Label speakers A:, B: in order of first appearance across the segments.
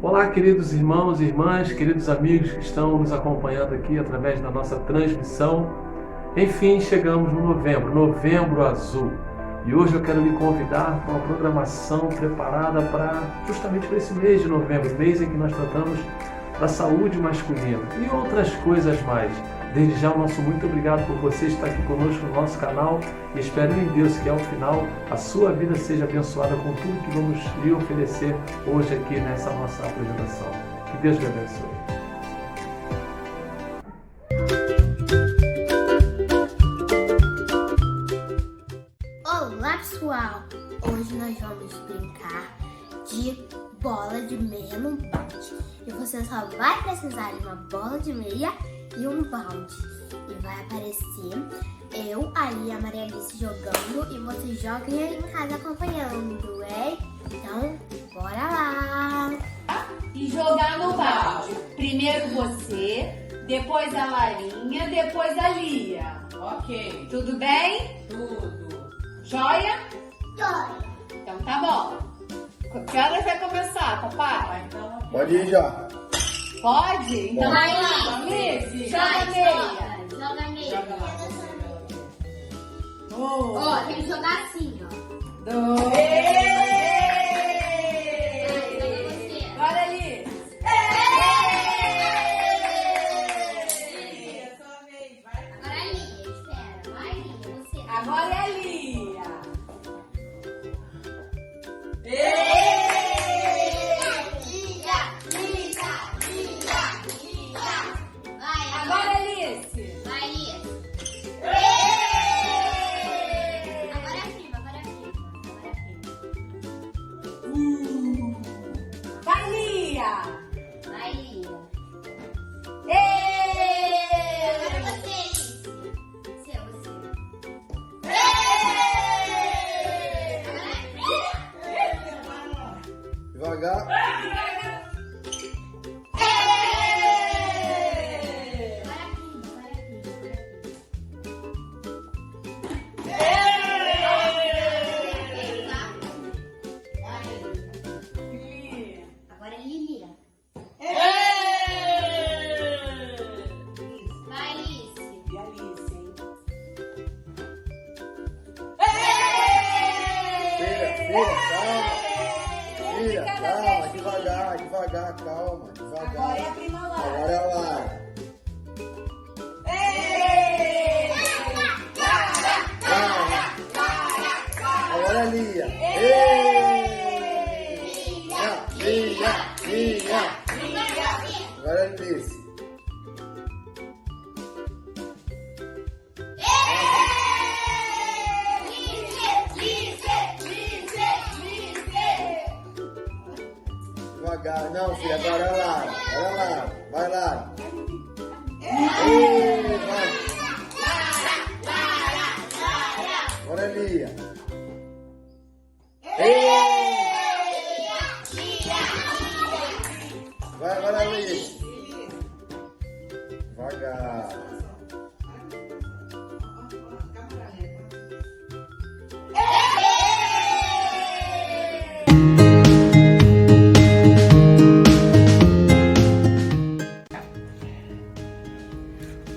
A: Olá, queridos irmãos e irmãs, queridos amigos que estão nos acompanhando aqui através da nossa transmissão. Enfim, chegamos no Novembro Azul. E hoje eu quero lhe convidar para uma programação preparada justamente para esse mês de novembro, mês em que nós tratamos da saúde masculina e outras coisas mais. Desde já, o nosso muito obrigado por você estar aqui conosco no nosso canal e espero em Deus que ao final a sua vida seja abençoada com tudo que vamos lhe oferecer hoje aqui nessa nossa apresentação. Que Deus lhe abençoe.
B: Olá pessoal, hoje nós vamos brincar de bola de meia no balde. E você só vai precisar de uma bola de meia e um balde. E vai aparecer eu, aí a Maria Alice jogando e vocês joguem aí em casa acompanhando, hein? Então, bora lá!
C: E jogar no balde. Primeiro você, depois a Larinha, depois a Lia.
D: Ok.
C: Tudo bem?
D: Tudo.
C: Joia?
B: Joia!
C: Então tá bom. Que horas vai começar, papai?
D: Então,
E: Pode ir já.
C: Pode? Então vai lá.
D: Alice,
C: Joga meia.
B: Joga meia!
D: joga lá.
B: Ó, tem que jogar assim, ó.
C: Agora ali.
B: Agora a Lia, espera. Vai, Lia, você.
C: Agora é a Lia.
B: Vai,
C: Agora é Alice.
B: vai, Lia. Agora é a prima, agora é a prima.
C: Vai, Lia.
B: Vai, Lia.
C: Ê!
B: Agora você, Alice. Você.
E: Devagar.
B: Agora a prima, agora é Lilia. Vai, Alice.
C: E Alice, hein?
E: Filha, calma, devagar, calma,
C: Agora é
E: devagar.
C: a prima Lara.
E: Agora é a Lara. Agora é a Lia. Lia. Agora é a Alice. Devagar. Não, filha, agora é a Lara. Vai, Lara. Vai. Agora é a Lia. Vai, agora é a Alice. Devagar.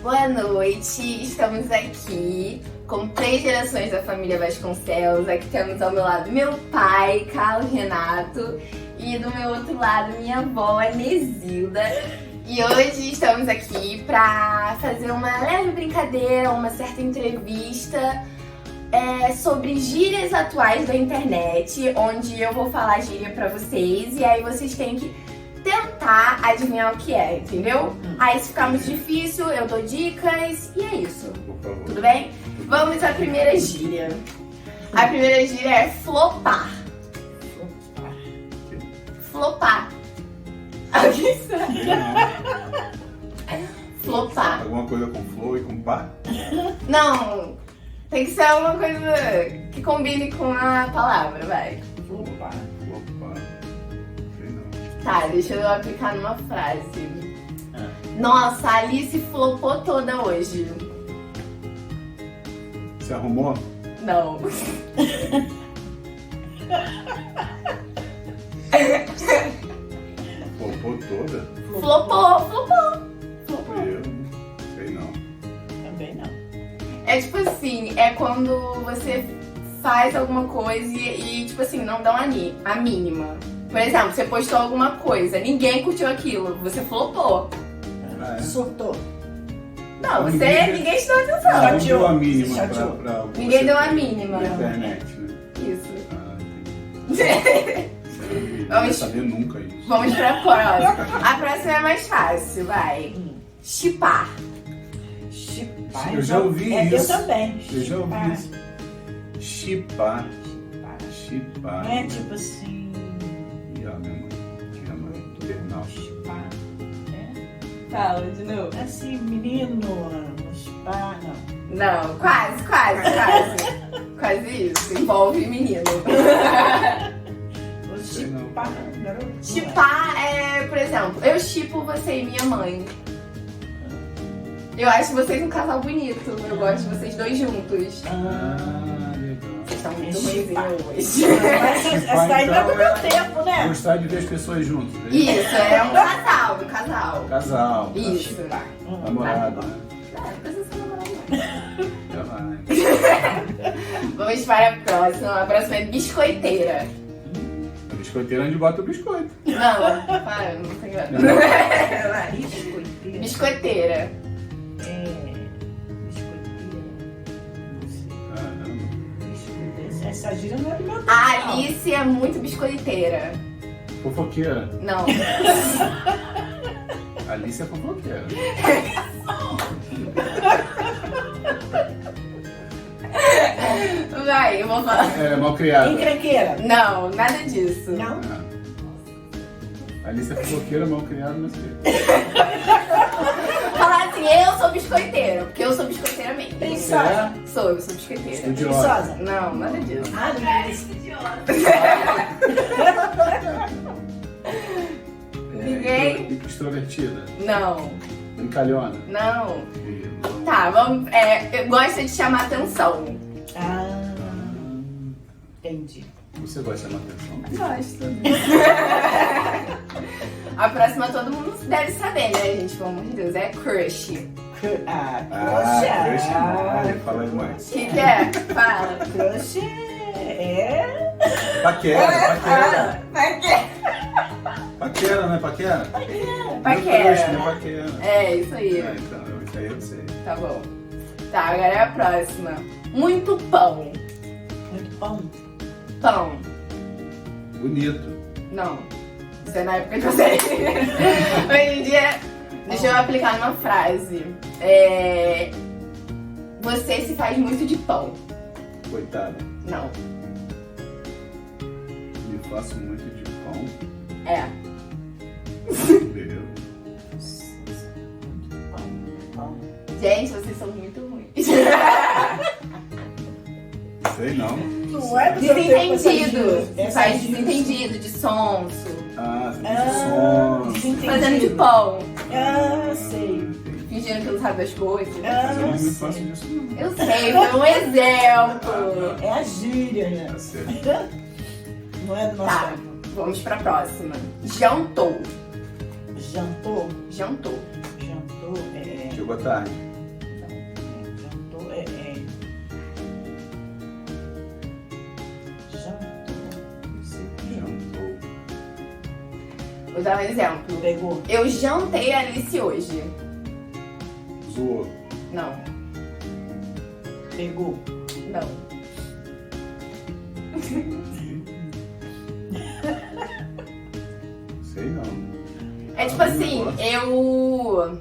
F: Boa noite, estamos aqui com 3 gerações da família Vasconcelos. Aqui temos ao meu lado meu pai, Carlos Renato, e do meu outro lado minha avó, Nesilda. E hoje estamos aqui para fazer uma leve brincadeira, uma certa entrevista sobre gírias atuais da internet, onde eu vou falar gíria para vocês e aí vocês têm que tentar adivinhar o que é, entendeu? Aí se ficar muito difícil, eu dou dicas e é isso. Tudo bem? Vamos à primeira gíria. A primeira gíria é flopar. Flopar. Alguém sabe? Flopar.
G: Alguma coisa com flor e com pá?
F: Não, tem que ser alguma coisa que combine com a palavra, vai.
G: Flopar. Sei não.
F: Tá, deixa eu aplicar numa frase. Nossa, a Alice flopou toda hoje.
G: Você arrumou?
F: Não.
G: Deu toda?
F: Flopou.
G: Eu sei não.
D: Também não.
F: É tipo assim, é quando você faz alguma coisa e tipo assim, não dá a mínima. Por exemplo, você postou alguma coisa, ninguém curtiu aquilo, você flopou.
G: Ah, é?
D: Surtou.
F: Não,
G: Ninguém-
F: ninguém te deu atenção.
G: Não deu a mínima
D: Chateou.
G: pra o que
F: Ninguém
G: você
F: deu a
G: fez
F: mínima.
G: Na internet, né?
F: Isso.
G: Você não vai
F: Vamos-
G: saber nunca isso.
F: Vamos pra próxima. A próxima é mais fácil, vai. Chipar.
D: Chipar.
G: Eu já ouvi
D: Eu
G: isso.
D: também.
G: Eu já ouvi
D: Chipar.
G: isso. Chipar.
D: Chipar.
G: Chipar.
D: Não é tipo assim.
G: E a minha mãe. Minha mãe. Paternal.
D: Chipar.
F: Fala de novo.
D: Assim, menino, chipar, não.
F: Não, quase. Quase isso. Envolve menino.
D: O
G: Sei não.
D: chipar, garoto.
F: Chipar é, por exemplo, eu chipo você e minha mãe. Eu acho vocês um casal bonito. Eu gosto de vocês dois juntos.
G: Ah, legal.
F: Vocês estão muito
D: Chipar.
F: ruins hoje.
D: Essa aí não é do meu tempo, né?
G: Gostar de ver as pessoas juntas. né?
F: Isso, é um casal.
G: Casal.
F: Isso.
G: Namorado, né?
F: Não precisa ser namorado, não.
G: Já vai.
F: Vamos para a próxima. A próxima é biscoiteira.
G: A biscoiteira onde bota o biscoito.
F: Não, para, não tem graça.
G: Não.
F: Vai.
D: Biscoiteira.
F: Biscoiteira.
D: Biscoiteira. Não sei.
G: Caramba.
D: Biscoiteira. Essa gíria não é do meu tempo.
F: A Alice é muito biscoiteira.
G: Fofoqueira.
F: Não.
G: Alice é fofoqueira.
F: Vai, eu vou falar.
G: É mal criada.
D: Encrenqueira.
F: Não, nada disso.
D: Não?
G: Alice é fofoqueira, mal criada, não sei.
F: Falar assim, eu sou biscoiteira, porque eu sou biscoiteira mesmo.
D: Preguiçosa.
F: Eu sou biscoiteira.
G: Estudiosa.
D: Preguiçosa.
F: Não, nada disso.
D: Ah, não.
F: Ninguém?
G: Extrovertida.
F: Não,
G: Brincalhona.
F: não. Tá, vamos. Eu gosto de chamar atenção.
D: Ah, entendi.
G: Você gosta de chamar atenção?
F: Gosto. A próxima todo mundo deve saber, né, gente? Pelo amor de Deus, é crush.
D: Ah,
G: Crush. Fala aí mais.
F: O que é? Fala.
D: Crush é...
G: Paquera.
F: Paquera.
G: Paquera, não é paquera?
F: Paquera.
G: Crush, não é paquera.
F: É, isso aí.
G: Ah, então, isso aí eu sei.
F: Tá bom. Tá, agora é a próxima. Muito pão.
D: Muito pão.
F: Pão.
G: Bonito.
F: Não. Isso é na época que eu sei. Hoje em dia, deixa eu aplicar numa frase. Você se faz muito de pão.
G: Coitada.
F: Não.
G: Me faço muito de pão.
F: É.
G: Entendeu?
D: Pão.
F: Gente, vocês são muito ruins.
G: Sei não.
D: Não é do seu tempo essa
F: Desentendido.
D: gíria.
F: Você
D: Essa
F: faz
D: gíria.
F: desentendido, de sonso.
G: Ah,
D: Ah,
G: som.
D: desentendido.
F: Fazendo de pão.
D: Ah, sei.
F: Fingindo que não sabe das coisas.
G: Mas eu
D: Ah,
G: não me
D: sei.
G: faço disso não.
F: Eu sei, foi um exemplo.
D: É a gíria, né?
G: Tá certo.
D: Não é do nosso
F: Tá,
D: tempo.
F: vamos pra próxima. Jantou.
D: Jantou.
F: Jantou.
D: Jantou é...
G: Chegou tarde.
D: Jantou é... Jantou. Não sei o que.
G: Jantou.
F: Vou dar um exemplo.
D: Pegou.
F: Eu jantei a Alice hoje.
G: Zoou.
F: Não,
D: Pegou.
F: não.
G: Sei não.
F: É tipo assim, eu...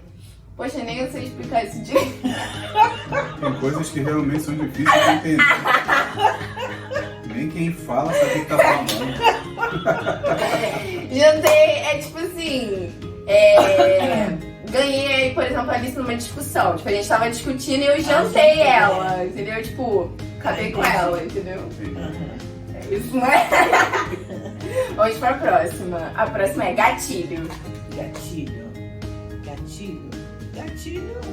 F: Poxa, nem eu sei explicar isso direito.
G: Tem coisas que realmente são difíceis de entender. Nem quem fala sabe o que tá falando.
F: Jantei é tipo assim... Ganhei, por exemplo, a Alice numa discussão. Tipo, a gente tava discutindo e eu jantei ela, entendeu? Tipo, acabei com ela, entendeu? É isso, não é? Vamos pra próxima. A próxima é gatilho.
D: Gatilho. Gatilho. Gatilho é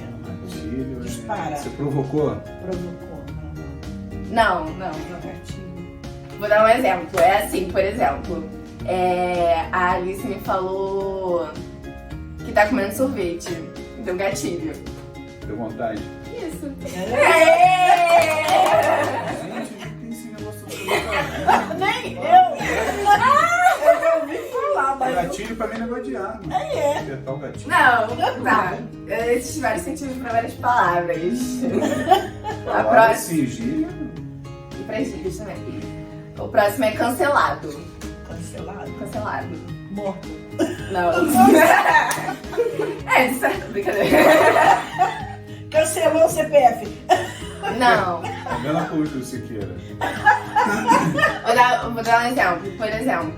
D: uma coisa.
G: Gatilho,
D: Dispara.
G: Você provocou?
D: Provocou.
F: Não, não.
D: Gatilho.
F: Vou dar um exemplo. É assim, por exemplo. A Alice me falou que tá comendo sorvete. Deu gatilho.
G: Deu vontade.
F: Isso.
G: Gente, o que tem esse negócio todo?
D: Nem eu já ouvi falar, mas
G: Gatilho pra mim é negócio de arma. Apertar o gatilho.
F: Não, tá. Existem vários sentidos pra várias palavras. A
G: Palavra
F: próxima.
G: assim, gíria.
F: E pra gírias também. O próximo é cancelado.
D: cancelado,
F: Cancelado.
D: morto.
F: Não. É, de certo, brincadeira.
D: Cancelou o CPF.
F: Não.
G: Tá vendo a coisa, Siqueira?
F: Vou dar um exemplo. Por exemplo.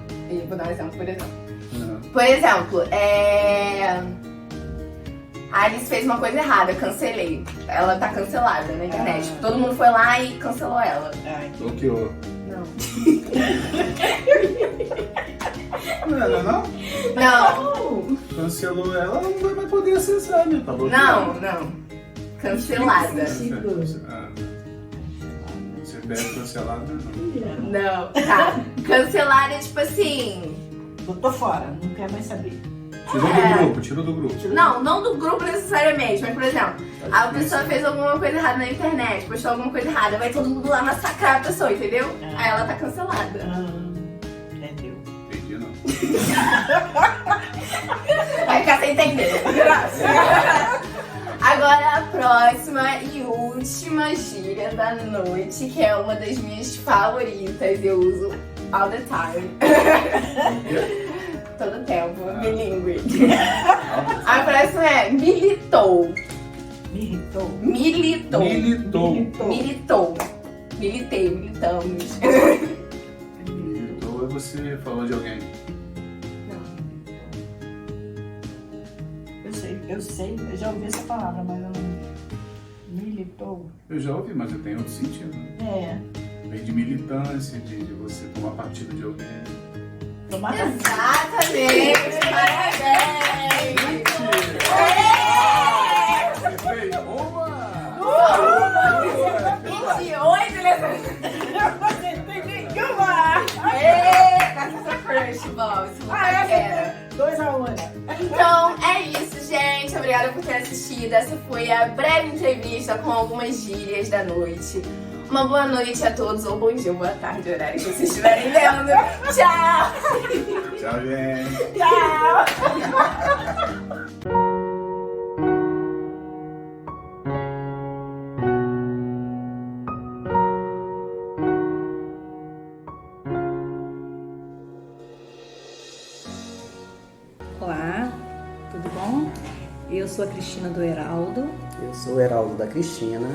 G: Não.
F: Por exemplo, a Alice fez uma coisa errada, cancelei. Ela tá cancelada na internet. Todo mundo foi lá e cancelou ela.
D: Ai,
G: Bloqueou.
F: Não.
G: Não?
F: Não.
G: Cancelou ela, ela não vai mais poder acessar, né? Tá bloqueado.
F: Não. Cancelada.
G: Ah, CPF cancelado, não.
F: Não. Tá. Cancelada é tipo assim.
D: tô fora, não quero mais saber.
G: Tirou do grupo.
F: Não do grupo necessariamente, mas por exemplo, a pessoa fez alguma coisa errada na internet, postou alguma coisa errada, vai todo mundo lá massacrar a pessoa, entendeu? Aí ela tá cancelada.
D: Entendeu?
G: Entendi, não.
F: Vai ficar sem entender. Agora a próxima e última gíria da noite, que é uma das minhas favoritas, eu uso all the time. Todo tempo, bilíngue. A próxima é militou.
D: Me irritou.
F: Militou.
G: Militou.
F: Militei, militamos.
G: Militou é você falou de alguém.
D: Eu sei, eu já ouvi essa palavra, mas eu não. Militou.
G: Eu já ouvi, mas eu tenho outro sentido. Vem de militância, de você tomar partido de alguém.
D: Tomar
F: Exatamente, parabéns!
G: Você fez uma!
F: 28, né?
D: Você tem nenhuma!
F: Eita, essa crush, bom, isso não quero.
D: 2-1.
F: Então, é isso, gente. Obrigada por ter assistido. Essa foi a breve entrevista com algumas gírias da noite. Uma boa noite a todos, ou bom dia, boa tarde, horário que vocês estiverem vendo. Tchau!
G: Tchau, gente!
F: Tchau!
H: Olá, tudo bom? Eu sou a Cristina do Heraldo.
I: Eu sou o Heraldo da Cristina.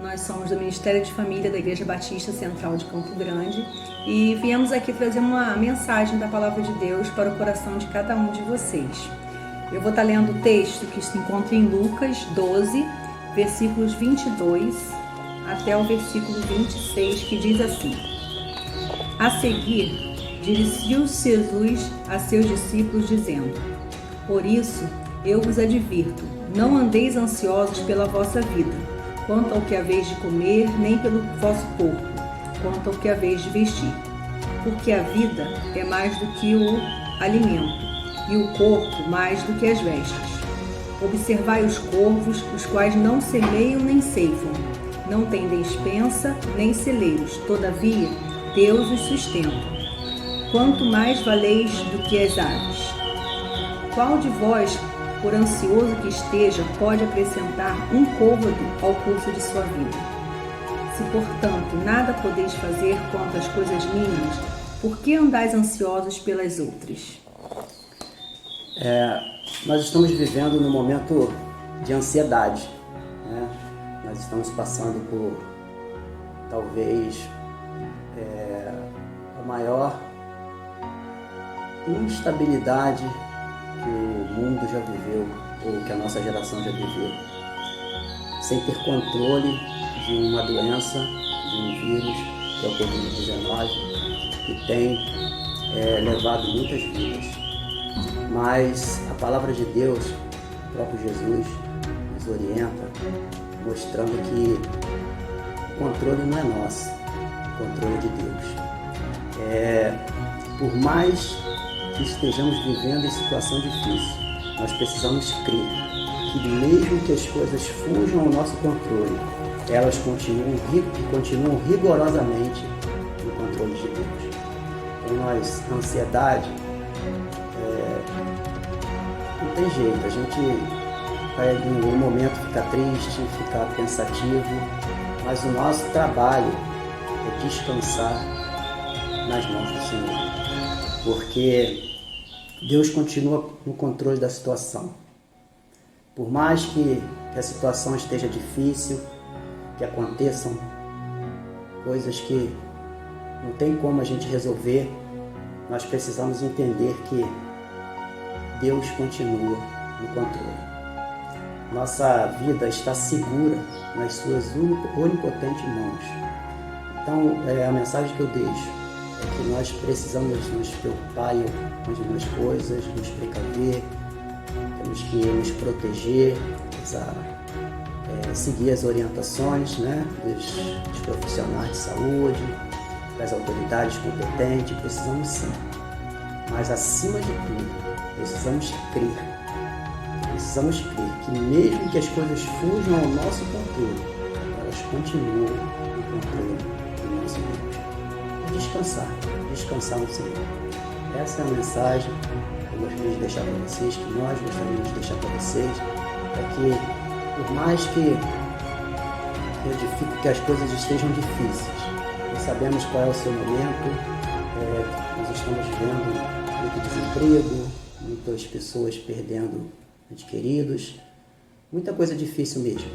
H: Nós somos do Ministério de Família da Igreja Batista Central de Campo Grande e viemos aqui trazer uma mensagem da Palavra de Deus para o coração de cada um de vocês. Eu vou estar lendo o texto que se encontra em Lucas 12, versículos 22 até o versículo 26, que diz assim: A seguir, dirigiu-se Jesus a seus discípulos, dizendo: Por isso, eu vos advirto, não andeis ansiosos pela vossa vida, quanto ao que haveis de comer, nem pelo vosso corpo, quanto ao que haveis de vestir. Porque a vida é mais do que o alimento, e o corpo mais do que as vestes. Observai os corvos, os quais não semeiam nem ceifam, não têm despensa nem celeiros, todavia Deus os sustenta. Quanto mais valeis do que as aves. Qual de vós, por ansioso que esteja, pode acrescentar um côvado ao curso de sua vida? Se, portanto, nada podeis fazer quanto às coisas mínimas, por que andais ansiosos pelas outras?
I: Nós estamos vivendo num momento de ansiedade, né? Nós estamos passando por, talvez, a maior instabilidade que o mundo já viveu, ou que a nossa geração já viveu, sem ter controle de uma doença, de um vírus, que é o Covid-19, que tem levado muitas vidas. Mas a palavra de Deus, o próprio Jesus, nos orienta, mostrando que o controle não é nosso, o controle é de Deus. por mais que estejamos vivendo em situação difícil, nós precisamos crer que mesmo que as coisas fujam ao nosso controle, elas continuam rigorosamente no controle de Deus. Então, a ansiedade, não tem jeito, a gente vai em um momento ficar triste, ficar pensativo, mas o nosso trabalho é descansar nas mãos do Senhor, porque Deus continua no controle da situação. Por mais que a situação esteja difícil, que aconteçam coisas que não tem como a gente resolver, nós precisamos entender que Deus continua no controle. Nossa vida está segura nas suas onipotentes mãos. Então, a mensagem que eu deixo é que nós precisamos nos preocupar com algumas coisas, nos precaver, temos que nos proteger, seguir as orientações, né, dos profissionais de saúde, das autoridades competentes, precisamos sim. Mas acima de tudo, precisamos crer que mesmo que as coisas fujam ao nosso controle, elas continuam no controle do nosso Deus. Descansar no Senhor. Essa é a mensagem que eu gostaria de deixar para vocês, que nós gostaríamos de deixar para vocês, é que por mais que as coisas estejam difíceis, nós sabemos qual é o seu momento, nós estamos vendo muito desemprego, muitas pessoas perdendo entes queridos, muita coisa difícil mesmo.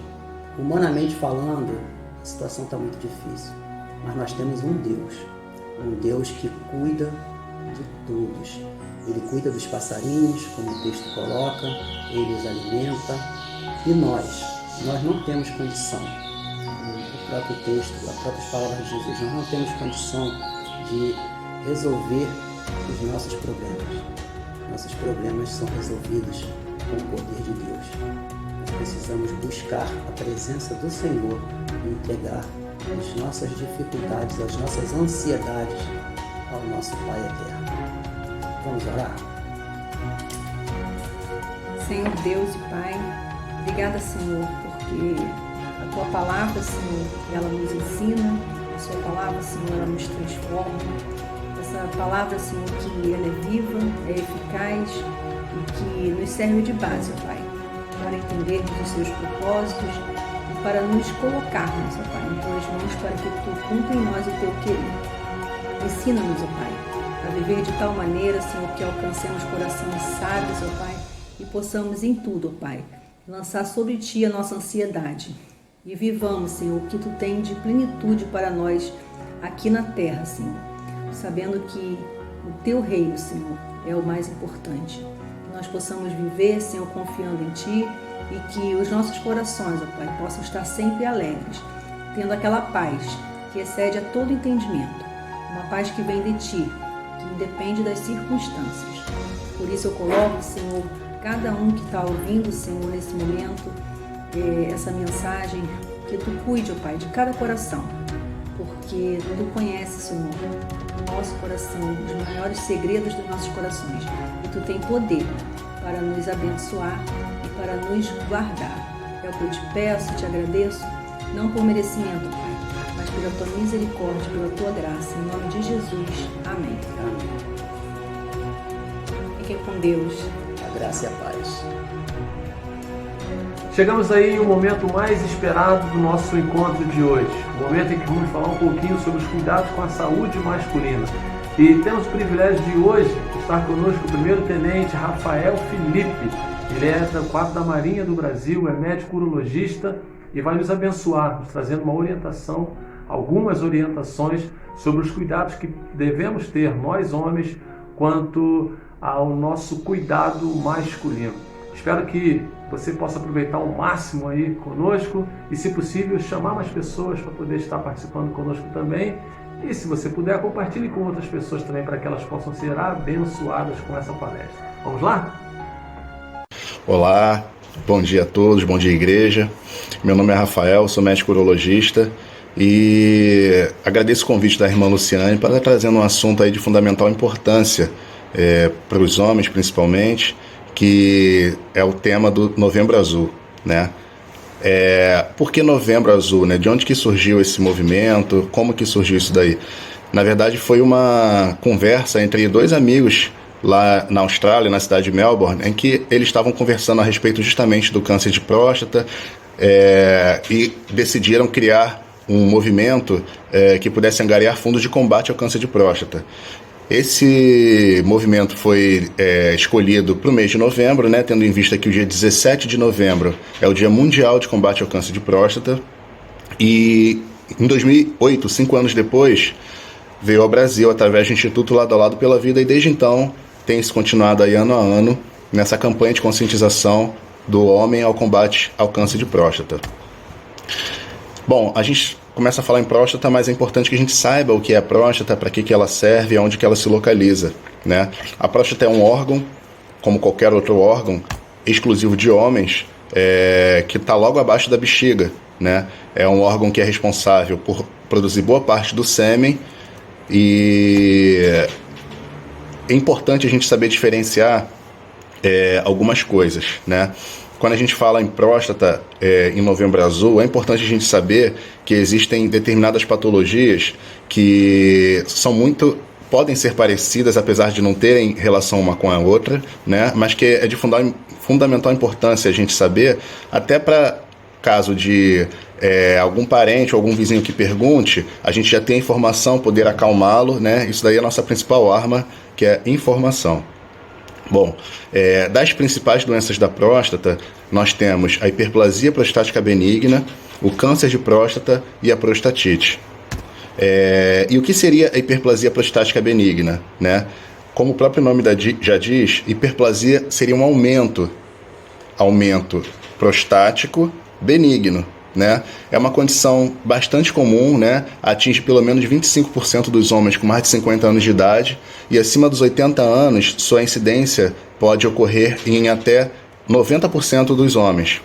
I: Humanamente falando, a situação está muito difícil, mas nós temos um Deus que cuida de todos. Ele cuida dos passarinhos, como o texto coloca, ele os alimenta, e nós não temos condição, o próprio texto, as próprias palavras de Jesus, nós não temos condição de resolver os nossos problemas. Nossos problemas são resolvidos com o poder de Deus. Nós precisamos buscar a presença do Senhor e entregar as nossas dificuldades, as nossas ansiedades ao nosso Pai eterno. Vamos orar?
H: Senhor Deus e Pai, obrigada, Senhor, porque a Tua palavra, Senhor, ela nos ensina, a Sua palavra, Senhor, ela nos transforma. Essa palavra, Senhor, que ela é viva, é eficaz e que nos serve de base, Pai, para entendermos os Seus propósitos e para nos colocarmos, Pai, em Tuas mãos para que Tu cumpra em nós o Teu querer. Ensina-nos, Pai, a viver de tal maneira, Senhor, que alcancemos corações sábios, Pai, e possamos em tudo, Pai, lançar sobre Ti a nossa ansiedade e vivamos, Senhor, o que Tu tem de plenitude para nós aqui na terra, Senhor, sabendo que o Teu reino, Senhor, é o mais importante. Que nós possamos viver, Senhor, confiando em Ti e que os nossos corações, ó Pai, possam estar sempre alegres, tendo aquela paz que excede a todo entendimento, uma paz que vem de Ti, que independe das circunstâncias. Por isso eu coloco, Senhor, cada um que está ouvindo, Senhor, nesse momento, essa mensagem, que Tu cuide, ó Pai, de cada coração, porque Tu conheces, Senhor, o nosso coração, os maiores segredos dos nossos corações, e Tu tem poder para nos abençoar e para nos guardar. É o que eu Te peço, Te agradeço, não por merecimento, Pai, mas pela Tua misericórdia, pela Tua graça, em nome de Jesus. Amém. Fiquem com Deus.
I: A graça e a paz.
A: Chegamos aí em um momento mais esperado do nosso encontro de hoje, o momento em que vamos falar um pouquinho sobre os cuidados com a saúde masculina. E temos o privilégio de hoje estar conosco o primeiro-tenente Rafael Felipe. Ele é do quadro da Marinha do Brasil, é médico urologista e vai nos abençoar, nos trazendo uma orientação, algumas orientações sobre os cuidados que devemos ter, nós homens, quanto ao nosso cuidado masculino. Espero que você possa aproveitar ao máximo aí conosco e, se possível, chamar mais pessoas para poder estar participando conosco também. E, se você puder, compartilhe com outras pessoas também para que elas possam ser abençoadas com essa palestra. Vamos lá?
J: Olá, bom dia a todos, bom dia igreja. Meu nome é Rafael, sou médico urologista E agradeço o convite da irmã Luciane para estar trazendo um assunto aí de fundamental importância para os homens, principalmente, que é o tema do Novembro Azul, né? Por que Novembro Azul, né? De onde que surgiu esse movimento? Como que surgiu isso daí? Na verdade, foi uma conversa entre dois amigos lá na Austrália, na cidade de Melbourne, em que eles estavam conversando a respeito justamente do câncer de próstata e decidiram criar um movimento que pudesse angariar fundos de combate ao câncer de próstata. Esse movimento foi escolhido para o mês de novembro, né, tendo em vista que o dia 17 de novembro é o Dia Mundial de Combate ao Câncer de Próstata. E em 2008, 5 anos depois, veio ao Brasil através do Instituto Lado a Lado pela Vida, e desde então tem se continuado aí ano a ano nessa campanha de conscientização do homem ao combate ao câncer de próstata. Bom, a gente começa a falar em próstata, mas é importante que a gente saiba o que é a próstata, para que ela serve e onde que ela se localiza, né? A próstata é um órgão, como qualquer outro órgão, exclusivo de homens, que está logo abaixo da bexiga, né? É um órgão que é responsável por produzir boa parte do sêmen, e é importante a gente saber diferenciar algumas coisas, né? Quando a gente fala em próstata em Novembro Azul, é importante a gente saber que existem determinadas patologias que podem ser parecidas, apesar de não terem relação uma com a outra, né? Mas que é de fundamental importância a gente saber, até para caso de algum parente ou algum vizinho que pergunte, a gente já tem a informação, poder acalmá-lo, né? Isso daí é a nossa principal arma, que é informação. Bom, das principais doenças da próstata, nós temos a hiperplasia prostática benigna, o câncer de próstata e a prostatite. E o que seria a hiperplasia prostática benigna, né? Como o próprio nome já diz, hiperplasia seria um aumento prostático benigno, né? É uma condição bastante comum, né? Atinge pelo menos 25% dos homens com mais de 50 anos de idade, e acima dos 80 anos, sua incidência pode ocorrer em até 90% dos homens.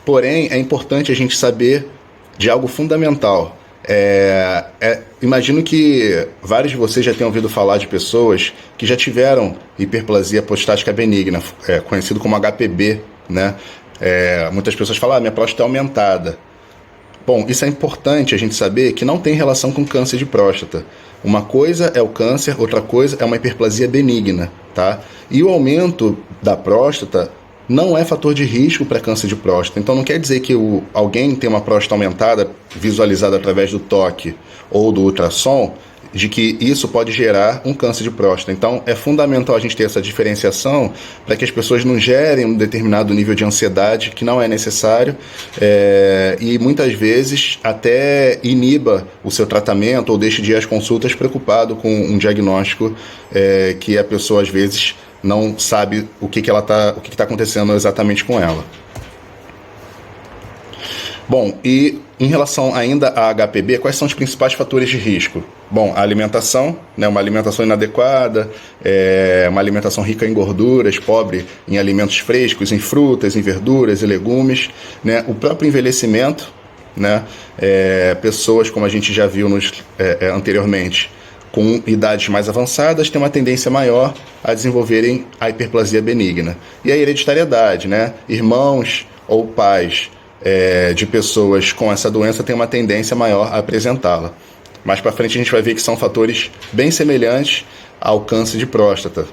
J: Porém, é importante a gente saber de algo fundamental. Imagino que vários de vocês já tenham ouvido falar de pessoas que já tiveram hiperplasia prostática benigna, conhecido como HPB, né? Muitas pessoas falam, minha próstata é aumentada. Bom, isso é importante a gente saber que não tem relação com câncer de próstata. Uma coisa é o câncer, outra coisa é uma hiperplasia benigna, tá? E o aumento da próstata não é fator de risco para câncer de próstata. Então não quer dizer que alguém tem uma próstata aumentada, visualizada através do toque ou do ultrassom, de que isso pode gerar um câncer de próstata. Então é fundamental a gente ter essa diferenciação para que as pessoas não gerem um determinado nível de ansiedade que não é necessário, e muitas vezes até iniba o seu tratamento ou deixe de ir às consultas preocupado com um diagnóstico que a pessoa às vezes não sabe o que está acontecendo exatamente com ela. Bom, e em relação ainda a HPB, quais são os principais fatores de risco? Bom, a alimentação, né, uma alimentação inadequada, uma alimentação rica em gorduras, pobre em alimentos frescos, em frutas, em verduras e legumes, né, o próprio envelhecimento, né, pessoas, como a gente já viu anteriormente, com idades mais avançadas, têm uma tendência maior a desenvolverem a hiperplasia benigna. E a hereditariedade, né, irmãos ou pais de pessoas com essa doença têm uma tendência maior a apresentá-la. Mais para frente a gente vai ver que são fatores bem semelhantes ao câncer de próstata.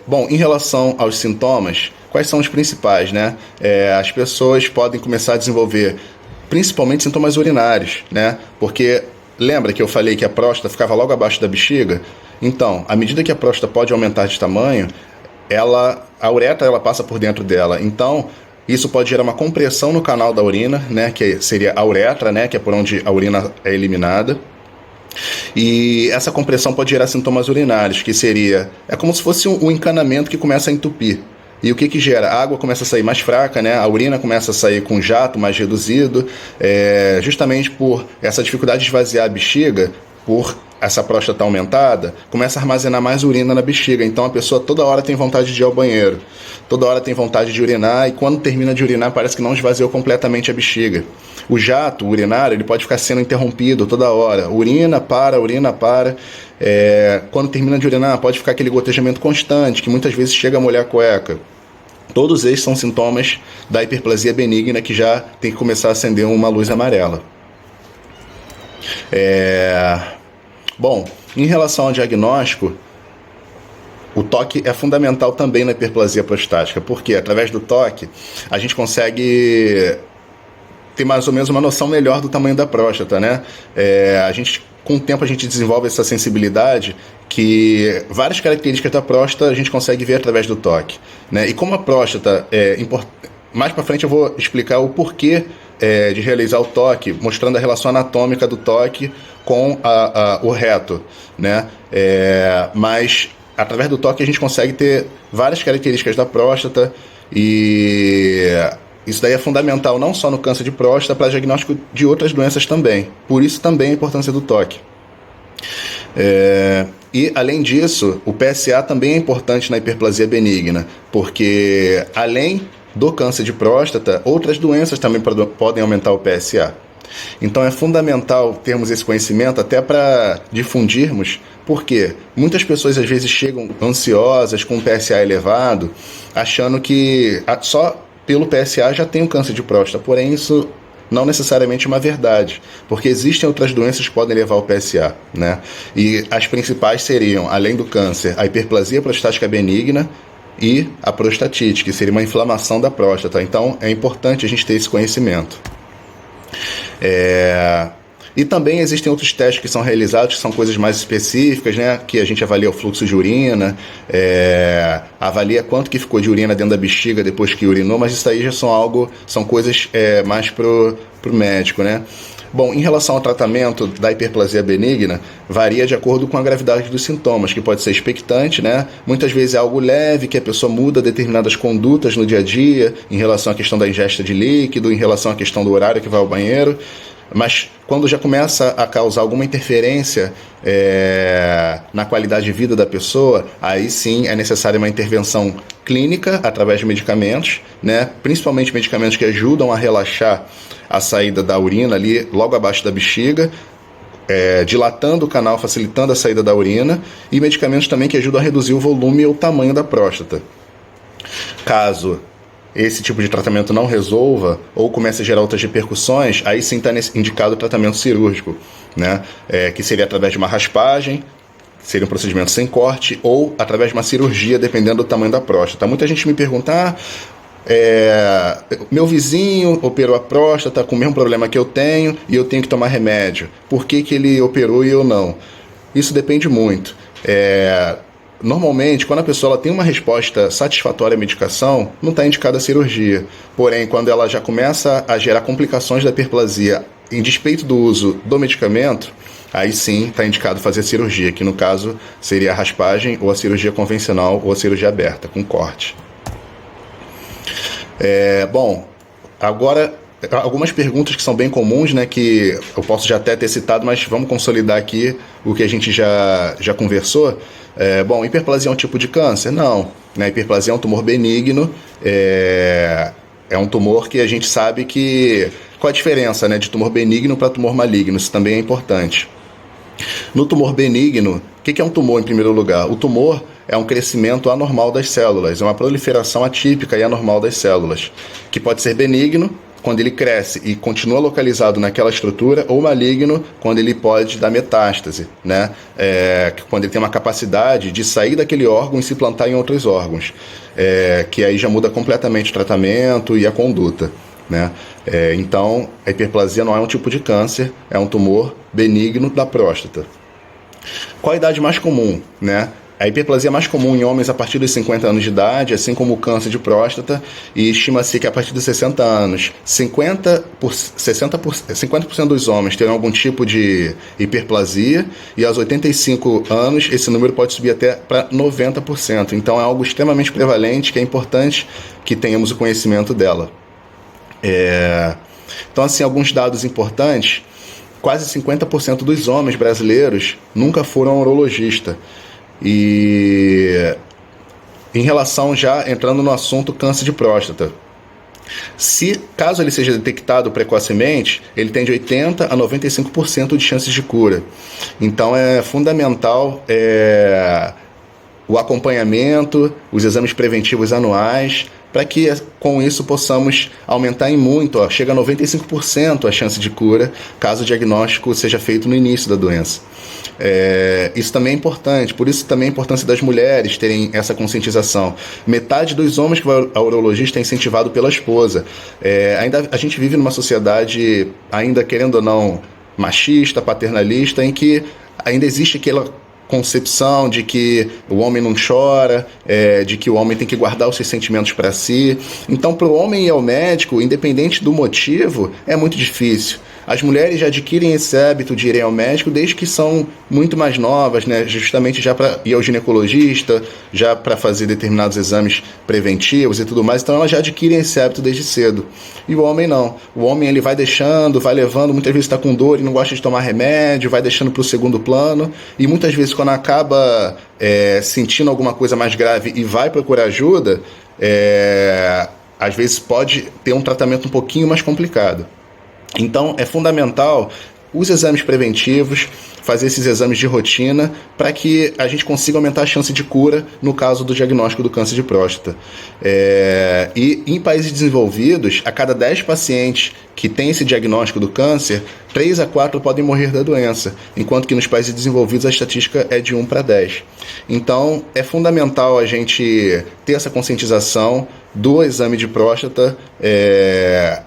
J: Bom, em relação aos sintomas, quais são os principais, né? As pessoas podem começar a desenvolver principalmente sintomas urinários, né? Porque lembra que eu falei que a próstata ficava logo abaixo da bexiga? Então, à medida que a próstata pode aumentar de tamanho, a uretra ela passa por dentro dela. Então, isso pode gerar uma compressão no canal da urina, né, que seria a uretra, né, que é por onde a urina é eliminada. E essa compressão pode gerar sintomas urinários, que é como se fosse um encanamento que começa a entupir. E o que gera? A água começa a sair mais fraca, né? A urina começa a sair com jato mais reduzido, justamente por essa dificuldade de esvaziar a bexiga. por essa próstata aumentada, começa a armazenar mais urina na bexiga. Então a pessoa toda hora tem vontade de ir ao banheiro, toda hora tem vontade de urinar, e quando termina de urinar parece que não esvaziou completamente a bexiga. O jato urinário, ele pode ficar sendo interrompido toda hora. Urina, para. Quando termina de urinar, pode ficar aquele gotejamento constante, que muitas vezes chega a molhar a cueca. Todos esses são sintomas da hiperplasia benigna, que já tem que começar a acender uma luz amarela. Bom, em relação ao diagnóstico, o toque é fundamental também na hiperplasia prostática, porque através do toque a gente consegue ter mais ou menos uma noção melhor do tamanho da próstata, né? Com o tempo a gente desenvolve essa sensibilidade, que várias características da próstata a gente consegue ver através do toque, né? E como a próstata mais para frente eu vou explicar o porquê de realizar o toque, mostrando a relação anatômica do toque com o reto, né? Mas através do toque a gente consegue ter várias características da próstata, e isso daí é fundamental não só no câncer de próstata, para diagnóstico de outras doenças também. Por isso também a importância do toque. E além disso, o PSA também é importante na hiperplasia benigna, porque além do câncer de próstata, outras doenças também podem aumentar o PSA. Então é fundamental termos esse conhecimento até para difundirmos, porque muitas pessoas às vezes chegam ansiosas com um PSA elevado, achando que só pelo PSA já tem um câncer de próstata, porém isso não necessariamente é uma verdade, porque existem outras doenças que podem levar ao PSA, né? E as principais seriam, além do câncer, a hiperplasia prostática benigna e a prostatite, que seria uma inflamação da próstata. Então é importante a gente ter esse conhecimento. E também existem outros testes que são realizados, que são coisas mais específicas, né? Que a gente avalia o fluxo de urina, avalia quanto que ficou de urina dentro da bexiga depois que urinou, mas isso aí já são coisas mais pro médico, né? Bom, em relação ao tratamento da hiperplasia benigna, varia de acordo com a gravidade dos sintomas, que pode ser expectante, né? Muitas vezes é algo leve, que a pessoa muda determinadas condutas no dia a dia, em relação à questão da ingesta de líquido, em relação à questão do horário que vai ao banheiro. Mas quando já começa a causar alguma interferência na qualidade de vida da pessoa, aí sim é necessária uma intervenção clínica através de medicamentos, né? Principalmente medicamentos que ajudam a relaxar a saída da urina ali logo abaixo da bexiga, dilatando o canal, facilitando a saída da urina, e medicamentos também que ajudam a reduzir o volume ou o tamanho da próstata. Caso esse tipo de tratamento não resolva ou comece a gerar outras repercussões, aí sim está indicado o tratamento cirúrgico, né? Que seria através de uma raspagem, seria um procedimento sem corte, ou através de uma cirurgia, dependendo do tamanho da próstata. Muita gente me pergunta, meu vizinho operou a próstata com o mesmo problema que eu tenho e eu tenho que tomar remédio. Por que ele operou e eu não? Isso depende muito. Normalmente, quando a pessoa ela tem uma resposta satisfatória à medicação, não está indicada a cirurgia. Porém, quando ela já começa a gerar complicações da hiperplasia em despeito do uso do medicamento, aí sim está indicado fazer a cirurgia, que no caso seria a raspagem ou a cirurgia convencional ou a cirurgia aberta, com corte. Bom, agora algumas perguntas que são bem comuns, né, que eu posso já até ter citado, mas vamos consolidar aqui o que a gente já conversou. Bom, hiperplasia é um tipo de câncer? Não, né? Hiperplasia é um tumor benigno, é um tumor que a gente sabe que... Qual a diferença, né, de tumor benigno para tumor maligno? Isso também é importante. No tumor benigno, o que é um tumor em primeiro lugar? O tumor é um crescimento anormal das células, é uma proliferação atípica e anormal das células, que pode ser benigno, quando ele cresce e continua localizado naquela estrutura, ou maligno, quando ele pode dar metástase, né? Quando ele tem uma capacidade de sair daquele órgão e se plantar em outros órgãos, que aí já muda completamente o tratamento e a conduta, né? Então, a hiperplasia não é um tipo de câncer, é um tumor benigno da próstata. Qual a idade mais comum, né? A hiperplasia é mais comum em homens a partir dos 50 anos de idade, assim como o câncer de próstata, e estima-se que a partir dos 60 anos, 50% dos homens terão algum tipo de hiperplasia, e aos 85 anos esse número pode subir até para 90%. Então é algo extremamente prevalente, que é importante que tenhamos o conhecimento dela. Então, assim, alguns dados importantes. quase 50% dos homens brasileiros nunca foram ao urologista. E em relação, já entrando no assunto câncer de próstata, caso ele seja detectado precocemente, ele tem de 80% a 95% de chances de cura. Então é fundamental o acompanhamento, os exames preventivos anuais, para que com isso possamos aumentar em muito, chega a 95% a chance de cura, caso o diagnóstico seja feito no início da doença. Isso também é importante, por isso também a importância das mulheres terem essa conscientização. Metade dos homens que vão ao urologista é incentivado pela esposa. Ainda a gente vive numa sociedade, ainda querendo ou não, machista, paternalista, em que ainda existe aquela concepção de que o homem não chora, de que o homem tem que guardar os seus sentimentos para si. Então, para o homem ir ao médico, independente do motivo, é muito difícil. As mulheres já adquirem esse hábito de irem ao médico desde que são muito mais novas, né? Justamente já para ir ao ginecologista, já para fazer determinados exames preventivos e tudo mais. Então elas já adquirem esse hábito desde cedo. E o homem não. O homem ele vai deixando, vai levando, muitas vezes está com dor e não gosta de tomar remédio, vai deixando para o segundo plano. E muitas vezes quando acaba sentindo alguma coisa mais grave e vai procurar ajuda, às vezes pode ter um tratamento um pouquinho mais complicado. Então, é fundamental os exames preventivos, fazer esses exames de rotina, para que a gente consiga aumentar a chance de cura no caso do diagnóstico do câncer de próstata. E em países desenvolvidos, a cada 10 pacientes que têm esse diagnóstico do câncer, 3 a 4 podem morrer da doença, enquanto que nos países desenvolvidos a estatística é de 1 para 10. Então, é fundamental a gente ter essa conscientização do exame de próstata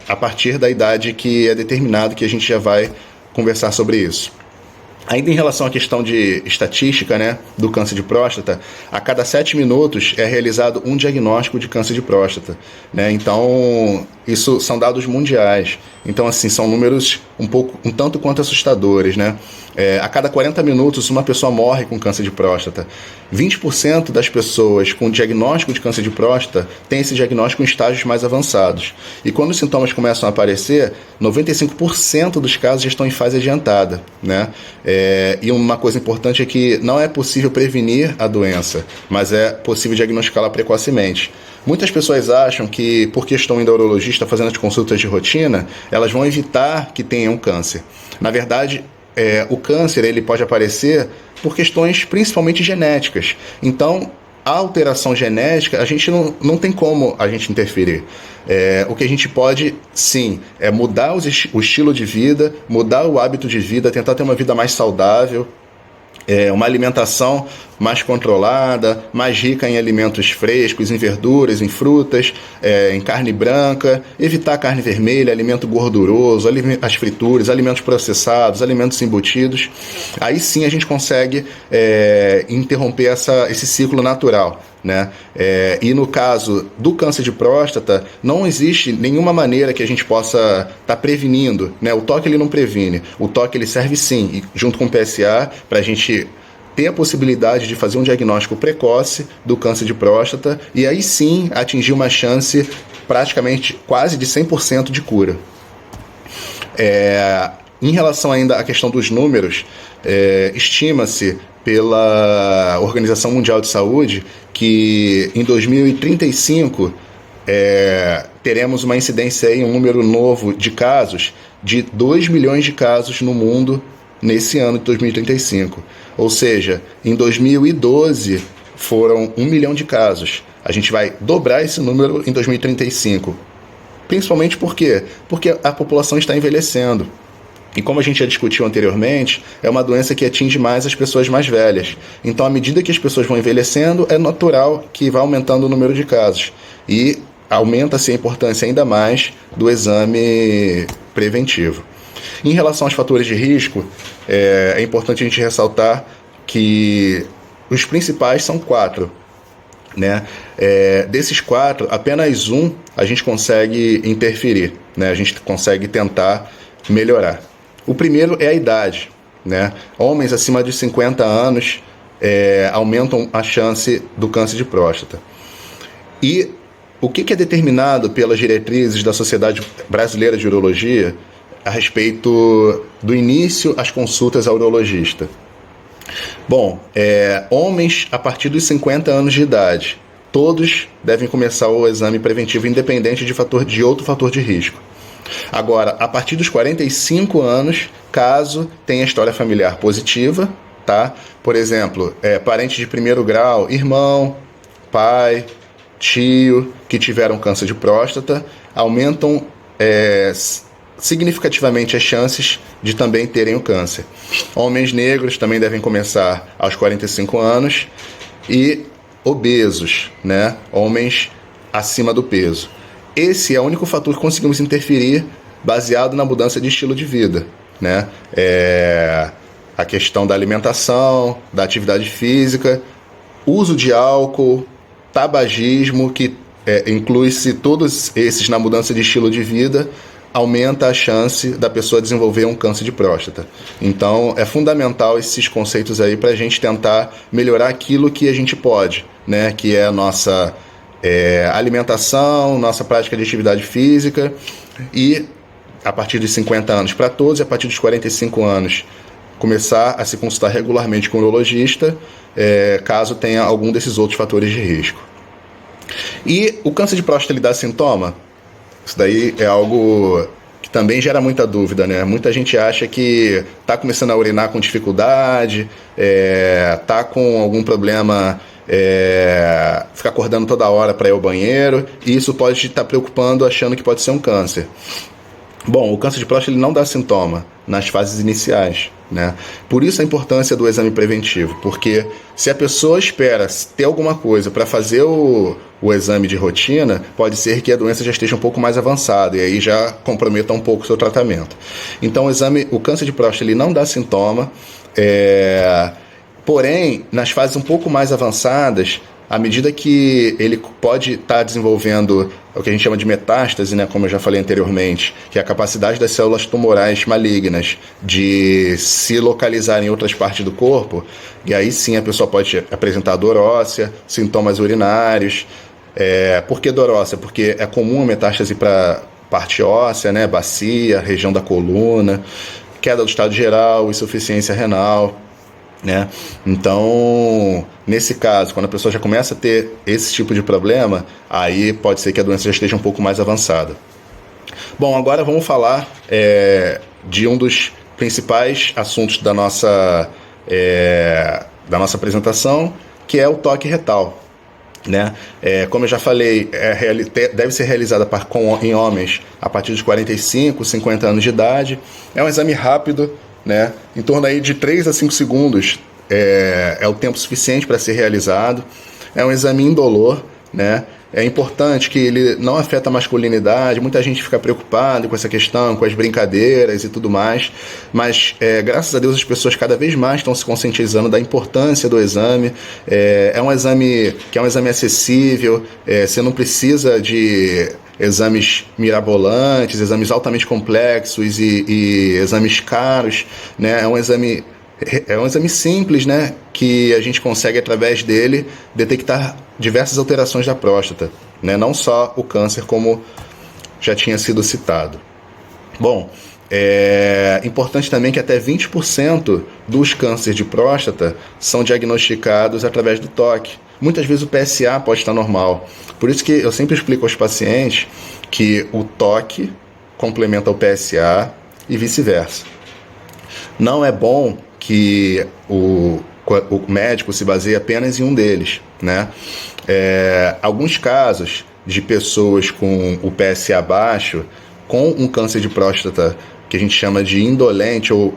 J: a partir da idade que é determinado, que a gente já vai conversar sobre isso. Ainda em relação à questão de estatística, né, do câncer de próstata, a cada 7 minutos é realizado um diagnóstico de câncer de próstata, né? Então, isso são dados mundiais. Então, assim, são números um tanto quanto assustadores, né? A cada 40 minutos, uma pessoa morre com câncer de próstata. 20% das pessoas com diagnóstico de câncer de próstata têm esse diagnóstico em estágios mais avançados. E quando os sintomas começam a aparecer, 95% dos casos já estão em fase adiantada, né? E uma coisa importante é que não é possível prevenir a doença, mas é possível diagnosticá-la precocemente. Muitas pessoas acham que, porque estão indo ao urologista fazendo as consultas de rotina, elas vão evitar que tenham câncer. Na verdade, o câncer ele pode aparecer por questões principalmente genéticas. Então, a alteração genética, a gente não tem como a gente interferir. O que a gente pode, sim, é mudar o estilo de vida, mudar o hábito de vida, tentar ter uma vida mais saudável, uma alimentação mais controlada, mais rica em alimentos frescos, em verduras, em frutas, em carne branca, evitar carne vermelha, alimento gorduroso, as frituras, alimentos processados, alimentos embutidos. Aí sim a gente consegue interromper esse ciclo natural, né? E no caso do câncer de próstata, não existe nenhuma maneira que a gente possa estar prevenindo, né? O toque ele não previne, o toque ele serve sim, junto com o PSA, para a gente ter a possibilidade de fazer um diagnóstico precoce do câncer de próstata e aí sim atingir uma chance praticamente quase de 100% de cura. Em relação ainda à questão dos números, estima-se pela Organização Mundial de Saúde que em 2035 teremos uma incidência aí, um número novo de casos de 2 milhões de casos no mundo nesse ano de 2035. Ou seja, em 2012 foram 1 milhão de casos. A gente vai dobrar esse número em 2035. Principalmente por quê? Porque a população está envelhecendo. E como a gente já discutiu anteriormente, é uma doença que atinge mais as pessoas mais velhas. Então, à medida que as pessoas vão envelhecendo, é natural que vá aumentando o número de casos. E aumenta-se a importância ainda mais do exame preventivo. Em relação aos fatores de risco, é importante a gente ressaltar que os principais são 4. Né? Desses 4, apenas um a gente consegue interferir, né? A gente consegue tentar melhorar. O primeiro é a idade, né? Homens acima de 50 anos aumentam a chance do câncer de próstata. E o que é determinado pelas diretrizes da Sociedade Brasileira de Urologia a respeito do início às consultas ao urologista. Bom, homens a partir dos 50 anos de idade, todos devem começar o exame preventivo independente de outro fator de risco. Agora, a partir dos 45 anos, caso tenha história familiar positiva, tá? Por exemplo, parente de primeiro grau, irmão, pai, tio, que tiveram câncer de próstata, aumentam significativamente as chances de também terem o câncer. Homens negros também devem começar aos 45 anos e obesos, né? Homens acima do peso. Esse é o único fator que conseguimos interferir baseado na mudança de estilo de vida, né? A questão da alimentação, da atividade física, uso de álcool, tabagismo, que inclui-se todos esses na mudança de estilo de vida, aumenta a chance da pessoa desenvolver um câncer de próstata. Então, é fundamental esses conceitos aí para a gente tentar melhorar aquilo que a gente pode, né? Que é a nossa alimentação, nossa prática de atividade física, e a partir dos 50 anos para todos, e a partir dos 45 anos começar a se consultar regularmente com o urologista, caso tenha algum desses outros fatores de risco. E o câncer de próstata, ele dá sintoma? Isso daí é algo que também gera muita dúvida, né? Muita gente acha que está começando a urinar com dificuldade, está com algum problema, fica acordando toda hora para ir ao banheiro, e isso pode estar preocupando, achando que pode ser um câncer. Bom, o câncer de próstata, ele não dá sintoma nas fases iniciais, né? Por isso a importância do exame preventivo, porque se a pessoa espera ter alguma coisa para fazer o exame de rotina, pode ser que a doença já esteja um pouco mais avançada e aí já comprometa um pouco o seu tratamento. Então o câncer de próstata, ele não dá sintoma, porém, nas fases um pouco mais avançadas, à medida que ele pode estar desenvolvendo o que a gente chama de metástase, né, como eu já falei anteriormente, que é a capacidade das células tumorais malignas de se localizar em outras partes do corpo, e aí sim a pessoa pode apresentar dor óssea, sintomas urinários. Por que dor óssea? Porque é comum a metástase para parte óssea, né, bacia, região da coluna, queda do estado geral, insuficiência renal, né? Então, nesse caso, quando a pessoa já começa a ter esse tipo de problema, aí pode ser que a doença já esteja um pouco mais avançada. Bom, agora vamos falar de um dos principais assuntos da nossa apresentação, que é o toque retal, né? Como eu já falei, deve ser realizada em homens a partir dos 45, 50 anos de idade. É um exame rápido, né? Em torno aí de 3 a 5 segundos é o tempo suficiente para ser realizado. É um exame indolor, né? É importante que ele não afeta a masculinidade. Muita gente fica preocupada com essa questão, com as brincadeiras e tudo mais, mas graças a Deus as pessoas cada vez mais estão se conscientizando da importância do exame. É um exame que é um exame acessível, você não precisa de exames mirabolantes, exames altamente complexos e exames caros, né? É um exame simples, né? Que a gente consegue, através dele, detectar diversas alterações da próstata, né? Não só o câncer, como já tinha sido citado. Bom, é importante também que até 20% dos cânceres de próstata são diagnosticados através do toque. Muitas vezes o PSA pode estar normal. Por isso que eu sempre explico aos pacientes que o toque complementa o PSA e vice-versa. Não é bom que o médico se baseie apenas em um deles, né? Alguns casos de pessoas com o PSA baixo, com um câncer de próstata que a gente chama de indolente, ou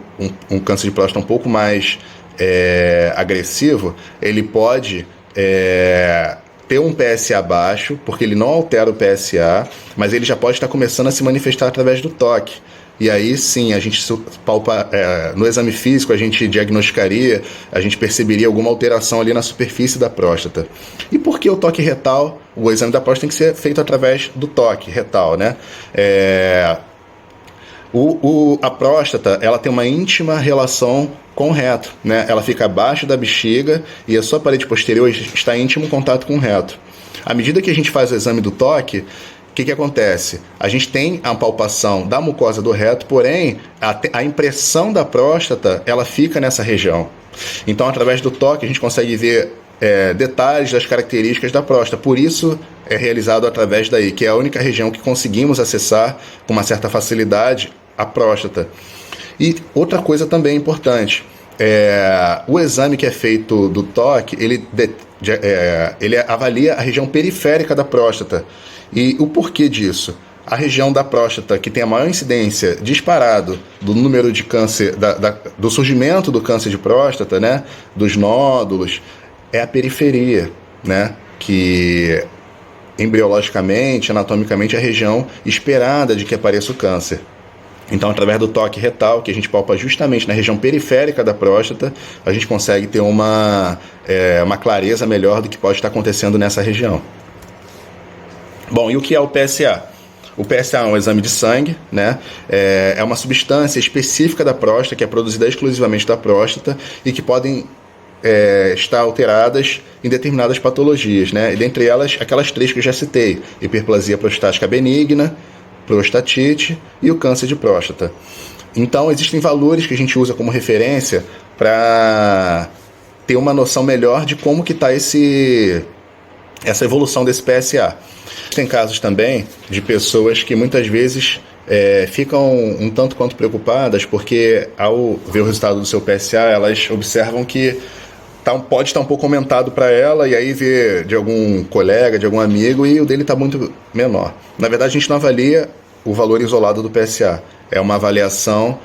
J: um câncer de próstata um pouco mais agressivo, ele pode ter um PSA baixo, porque ele não altera o PSA, mas ele já pode estar começando a se manifestar através do toque. E aí sim, a gente palpa, no exame físico, a gente diagnosticaria, a gente perceberia alguma alteração ali na superfície da próstata. E por que o toque retal? O exame da próstata tem que ser feito através do toque retal, né? A próstata, ela tem uma íntima relação com o reto, né? Ela fica abaixo da bexiga e a sua parede posterior está em íntimo contato com o reto. À medida que a gente faz o exame do toque, o que acontece? A gente tem a palpação da mucosa do reto, porém a impressão da próstata ela fica nessa região. Então, através do toque, a gente consegue ver detalhes das características da próstata. Por isso é realizado através daí, que é a única região que conseguimos acessar com uma certa facilidade a próstata. E outra coisa também importante, o exame que é feito do toque, ele avalia a região periférica da próstata. E o porquê disso? A região da próstata que tem a maior incidência disparado do número de câncer, do surgimento do câncer de próstata, né, dos nódulos, é a periferia, né, que embriologicamente, anatomicamente, é a região esperada de que apareça o câncer. Então, através do toque retal, que a gente palpa justamente na região periférica da próstata, a gente consegue ter uma clareza melhor do que pode estar acontecendo nessa região. Bom, e o que é o PSA? O PSA é um exame de sangue, né? É uma substância específica da próstata, que é produzida exclusivamente da próstata e que podem estar alteradas em determinadas patologias, né? E dentre elas, aquelas 3 que eu já citei: hiperplasia prostática benigna, prostatite e o câncer de próstata. Então, existem valores que a gente usa como referência para ter uma noção melhor de como que está essa evolução desse PSA. Tem casos também de pessoas que muitas vezes ficam um tanto quanto preocupadas porque, ao ver o resultado do seu PSA, elas observam que pode estar um pouco aumentado para ela, e aí vê de algum colega, de algum amigo, e o dele está muito menor. Na verdade, a gente não avalia o valor isolado do PSA. É uma avaliação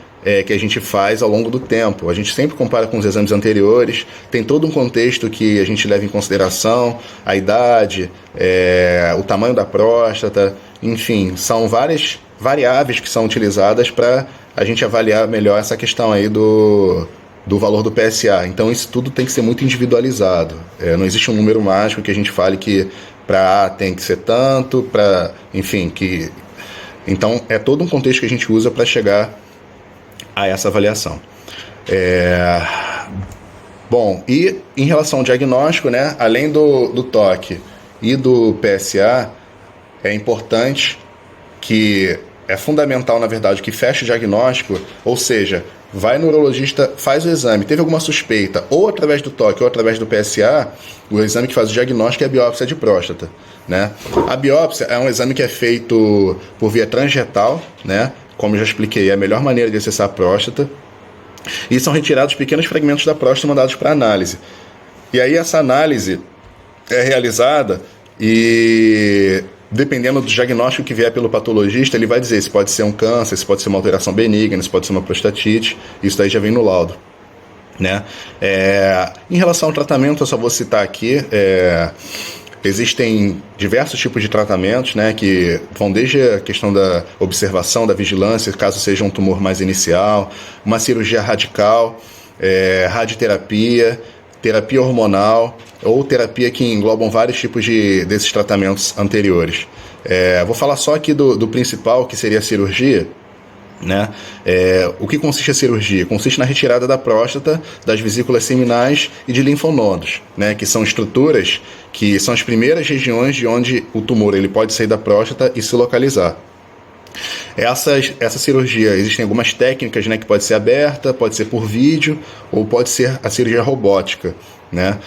J: que a gente faz ao longo do tempo. A gente sempre compara com os exames anteriores, tem todo um contexto que a gente leva em consideração, a idade, o tamanho da próstata, enfim, são várias variáveis que são utilizadas para a gente avaliar melhor essa questão aí do valor do PSA. Então, isso tudo tem que ser muito individualizado. Não existe um número mágico que a gente fale que para A tem que ser tanto, para, enfim, que... Então, é todo um contexto que a gente usa para chegar a essa avaliação. Bom, e em relação ao diagnóstico, né, além do toque e do PSA, é importante que, é fundamental, na verdade, que feche o diagnóstico, ou seja, vai no urologista, faz o exame, teve alguma suspeita, ou através do toque ou através do PSA, o exame que faz o diagnóstico é a biópsia de próstata, né? A biópsia é um exame que é feito por via transretal, né? Como eu já expliquei, é a melhor maneira de acessar a próstata. E são retirados pequenos fragmentos da próstata e mandados para análise. E aí essa análise é realizada e, dependendo do diagnóstico que vier pelo patologista, ele vai dizer se pode ser um câncer, se pode ser uma alteração benigna, se pode ser uma prostatite. Isso daí já vem no laudo, né? Em relação ao tratamento, eu só vou citar aqui... Existem diversos tipos de tratamentos, né, que vão desde a questão da observação, da vigilância, caso seja um tumor mais inicial, uma cirurgia radical, radioterapia, terapia hormonal ou terapia que englobam vários tipos desses tratamentos anteriores. Vou falar só aqui do principal, que seria a cirurgia. Né? O que consiste a cirurgia? Consiste na retirada da próstata, das vesículas seminais e de linfonodos, né? Que são estruturas que são as primeiras regiões de onde o tumor ele pode sair da próstata e se localizar. Essa cirurgia, existem algumas técnicas, né, que pode ser aberta, pode ser por vídeo ou pode ser a cirurgia robótica, né?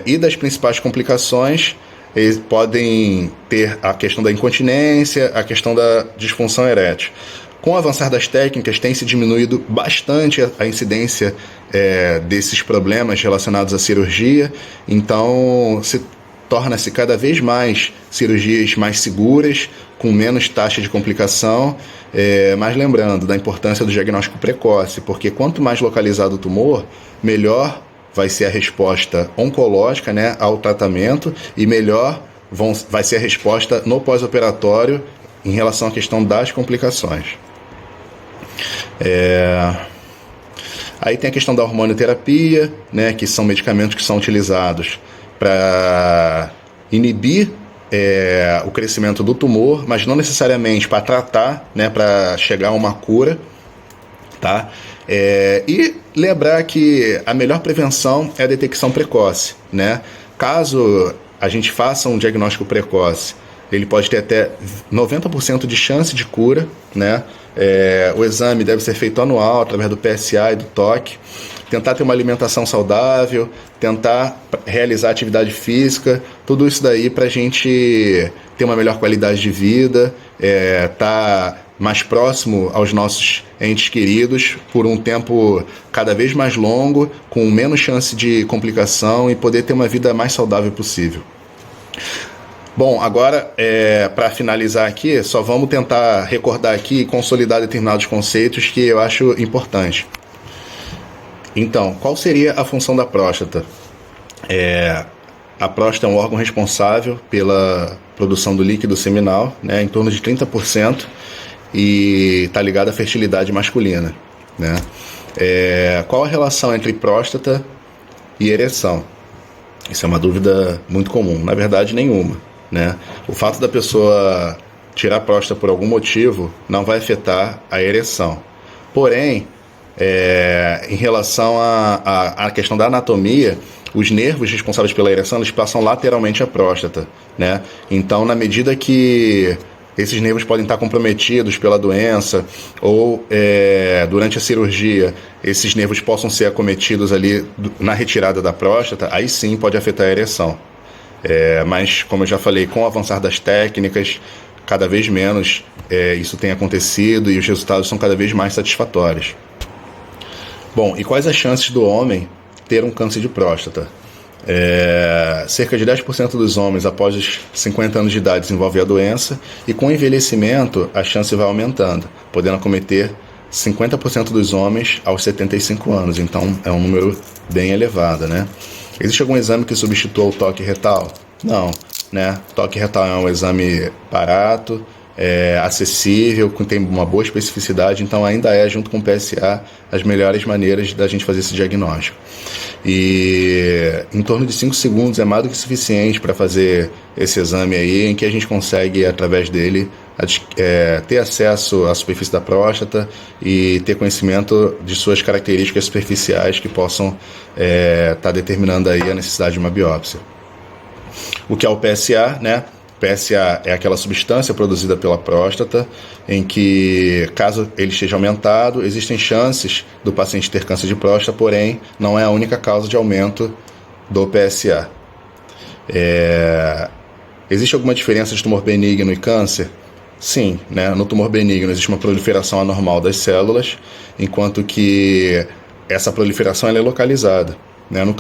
J: E das principais complicações, eles podem ter a questão da incontinência, a questão da disfunção erétil. Com o avançar das técnicas, tem se diminuído bastante a incidência desses problemas relacionados à cirurgia, então torna-se cada vez mais cirurgias mais seguras, com menos taxa de complicação, mas lembrando da importância do diagnóstico precoce, porque quanto mais localizado o tumor, melhor vai ser a resposta oncológica, né, ao tratamento, e melhor vai ser a resposta no pós-operatório em relação à questão das complicações. Aí tem a questão da hormonioterapia, né, que são medicamentos que são utilizados para inibir o crescimento do tumor, mas não necessariamente para tratar, né, para chegar a uma cura, tá? E lembrar que a melhor prevenção é a detecção precoce, né? Caso a gente faça um diagnóstico precoce ele pode ter até 90% de chance de cura, né? O exame deve ser feito anual, através do PSA e do toque. Tentar ter uma alimentação saudável, tentar realizar atividade física, tudo isso daí para a gente ter uma melhor qualidade de vida, tá mais próximo aos nossos entes queridos por um tempo cada vez mais longo, com menos chance de complicação e poder ter uma vida mais saudável possível. Bom, agora, para finalizar aqui, só vamos tentar recordar aqui e consolidar determinados conceitos que eu acho importante. Então, qual seria a função da próstata? A próstata é um órgão responsável pela produção do líquido seminal, né, em torno de 30%, e está ligado à fertilidade masculina, né? Qual a relação entre próstata e ereção? Isso é uma dúvida muito comum. Na verdade, nenhuma, né? O fato da pessoa tirar a próstata por algum motivo não vai afetar a ereção. Porém, em relação à questão da anatomia, os nervos responsáveis pela ereção, eles passam lateralmente à próstata, né? Então, na medida que esses nervos podem estar comprometidos pela doença ou durante a cirurgia, esses nervos possam ser acometidos ali na retirada da próstata, aí sim pode afetar a ereção. Mas, como eu já falei, com o avançar das técnicas, cada vez menos isso tem acontecido e os resultados são cada vez mais satisfatórios. Bom, e quais as chances do homem ter um câncer de próstata? Cerca de 10% dos homens após os 50 anos de idade desenvolvem a doença, e com o envelhecimento a chance vai aumentando, podendo acometer 50% dos homens aos 75 anos, então é um número bem elevado, né? Existe algum exame que substitua o toque retal? Não, né? O toque retal é um exame barato, acessível, tem uma boa especificidade, então ainda junto com o PSA, as melhores maneiras da gente fazer esse diagnóstico. E em torno de 5 segundos é mais do que suficiente para fazer esse exame aí, em que a gente consegue, através dele, ter acesso à superfície da próstata e ter conhecimento de suas características superficiais que possam estar determinando aí a necessidade de uma biópsia. O que é o PSA, né? PSA é aquela substância produzida pela próstata, em que, caso ele esteja aumentado, existem chances do paciente ter câncer de próstata, porém, não é a única causa de aumento do PSA. Existe alguma diferença de tumor benigno e câncer? Sim, né? No tumor benigno existe uma proliferação anormal das células, enquanto que essa proliferação ela é localizada, né? No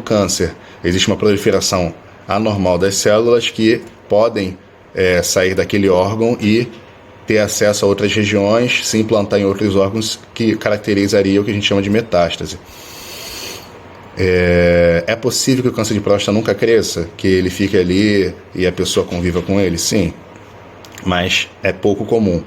J: câncer existe uma proliferação anormal das células que podem sair daquele órgão e ter acesso a outras regiões, se implantar em outros órgãos, que caracterizaria o que a gente chama de metástase. É possível que o câncer de próstata nunca cresça, que ele fique ali e a pessoa conviva com ele? Sim, mas é pouco comum.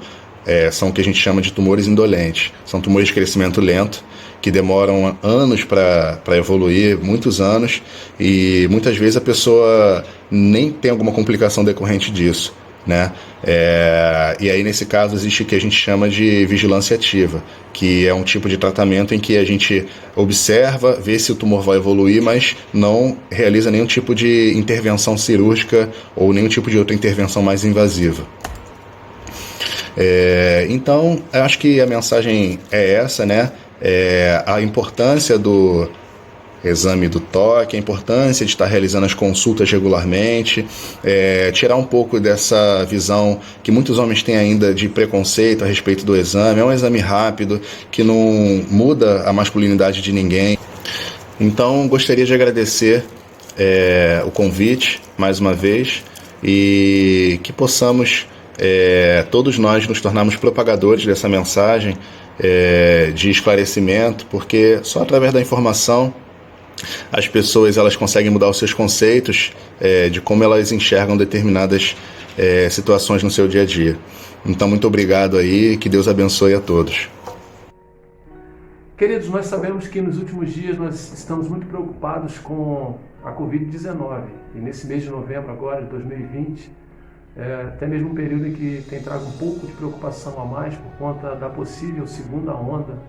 J: São o que a gente chama de tumores indolentes. São tumores de crescimento lento, que demoram anos para evoluir, muitos anos, e muitas vezes a pessoa nem tem alguma complicação decorrente disso, né? E aí, nesse caso, existe o que a gente chama de vigilância ativa, que é um tipo de tratamento em que a gente observa, vê se o tumor vai evoluir, mas não realiza nenhum tipo de intervenção cirúrgica ou nenhum tipo de outra intervenção mais invasiva. Então, eu acho que a mensagem é essa, né? A importância do exame do toque, a importância de estar realizando as consultas regularmente, tirar um pouco dessa visão que muitos homens têm ainda de preconceito a respeito do exame. É um exame rápido, que não muda a masculinidade de ninguém. Então, gostaria de agradecer o convite, mais uma vez, e que possamos, todos nós, nos tornarmos propagadores dessa mensagem, de esclarecimento, porque só através da informação as pessoas elas conseguem mudar os seus conceitos de como elas enxergam determinadas situações no seu dia a dia. Então, muito obrigado aí, que Deus abençoe a todos.
A: Queridos, nós sabemos que nos últimos dias nós estamos muito preocupados com a Covid-19, e nesse mês de novembro agora de 2020, até mesmo um período em que tem trago um pouco de preocupação a mais por conta da possível segunda onda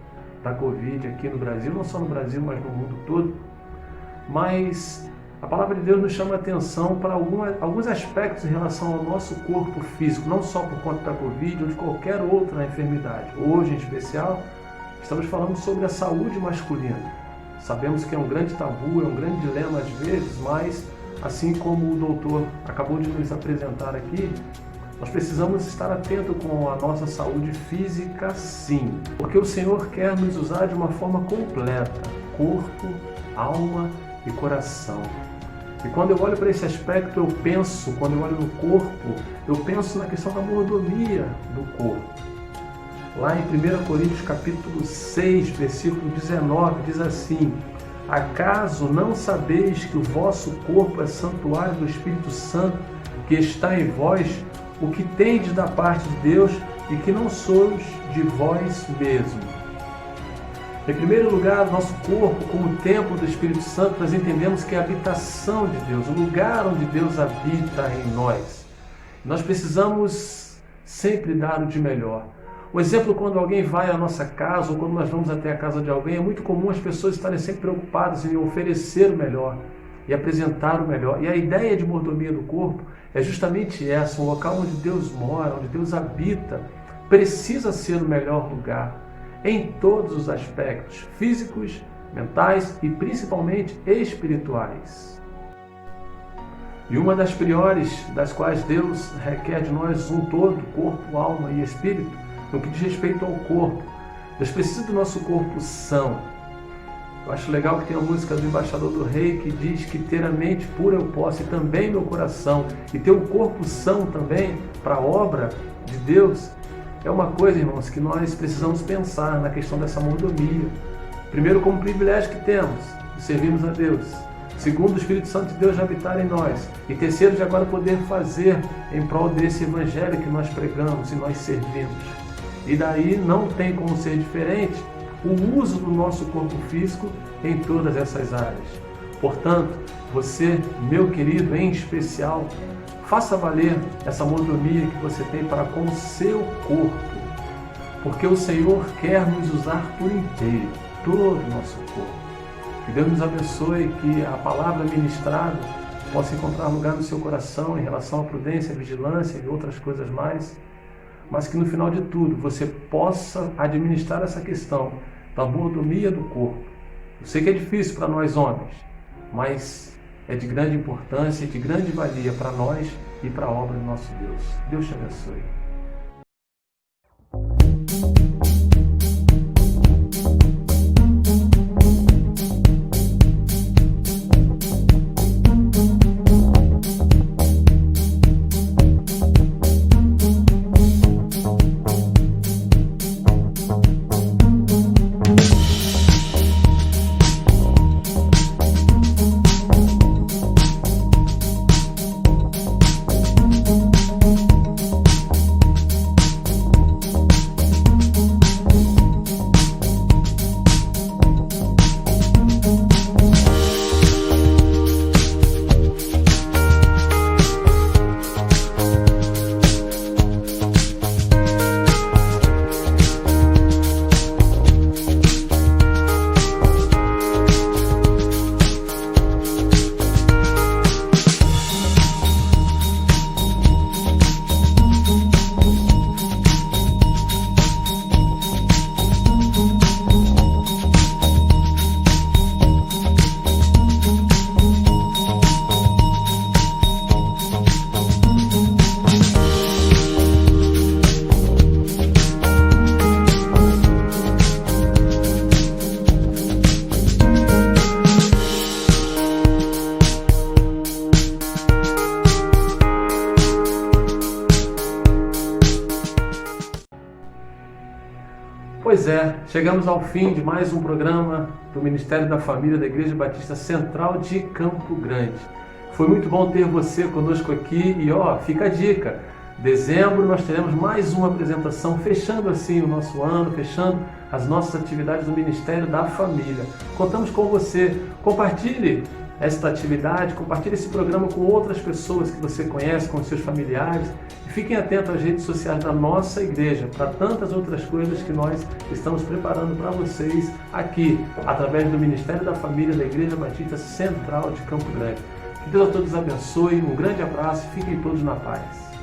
A: da Covid aqui no Brasil, não só no Brasil, mas no mundo todo. Mas A palavra de Deus nos chama a atenção para alguns aspectos em relação ao nosso corpo físico, não só por conta da Covid ou de qualquer outra enfermidade. Hoje, em especial, estamos falando sobre a saúde masculina. Sabemos que é um grande tabu, é um grande dilema às vezes, mas assim como o doutor acabou de nos apresentar aqui, nós precisamos estar atentos com a nossa saúde física, sim, porque o Senhor quer nos usar de uma forma completa, corpo, alma e coração. E quando eu olho para esse aspecto, quando eu olho no corpo, eu penso na questão da mordomia do corpo. Lá em 1 Coríntios capítulo 6, versículo 19, diz assim: acaso não sabeis que o vosso corpo é santuário do Espírito Santo que está em vós, o que tendes da parte de Deus e que não sois de vós mesmos? Em primeiro lugar, nosso corpo como templo do Espírito Santo, nós entendemos que é a habitação de Deus, o lugar onde Deus habita em nós. Nós precisamos sempre dar o de melhor. Um exemplo, quando alguém vai à nossa casa ou quando nós vamos até a casa de alguém, é muito comum as pessoas estarem sempre preocupadas em oferecer o melhor e apresentar o melhor. E a ideia de mordomia do corpo é justamente essa, um local onde Deus mora, onde Deus habita, precisa ser o melhor lugar em todos os aspectos, físicos, mentais e principalmente espirituais. E uma das priores das quais Deus requer de nós um todo, corpo, alma e espírito, no que diz respeito ao corpo. Deus precisa do nosso corpo são. Eu acho legal que tem a música do Embaixador do Rei que diz que ter a mente pura eu posso e também meu coração, e ter o corpo são também para a obra de Deus. É uma coisa, irmãos, que nós precisamos pensar na questão dessa mordomia. Primeiro, como privilégio que temos de servirmos a Deus. Segundo, o Espírito Santo de Deus de habitar em nós. E terceiro, de agora poder fazer em prol desse evangelho que nós pregamos e nós servimos. E daí não tem como ser diferente o uso do nosso corpo físico em todas essas áreas. Portanto, você, meu querido, em especial, faça valer essa mordomia que você tem para com o seu corpo, porque o Senhor quer nos usar por inteiro, todo o nosso corpo. Que Deus nos abençoe, que a palavra ministrada possa encontrar lugar no seu coração em relação à prudência, vigilância e outras coisas mais, mas que no final de tudo você possa administrar essa questão da mordomia do corpo. Eu sei que é difícil para nós homens, mas é de grande importância e de grande valia para nós e para a obra do nosso Deus. Deus te abençoe. Pois é, chegamos ao fim de mais um programa do Ministério da Família da Igreja Batista Central de Campo Grande. Foi muito bom ter você conosco aqui e fica a dica. Dezembro nós teremos mais uma apresentação, fechando assim o nosso ano, fechando as nossas atividades do Ministério da Família. Contamos com você. Compartilhe esta atividade, compartilhe esse programa com outras pessoas que você conhece, com os seus familiares. E fiquem atentos às redes sociais da nossa igreja, para tantas outras coisas que nós estamos preparando para vocês aqui, através do Ministério da Família da Igreja Batista Central de Campo Grande. Que Deus a todos abençoe, um grande abraço e fiquem todos na paz.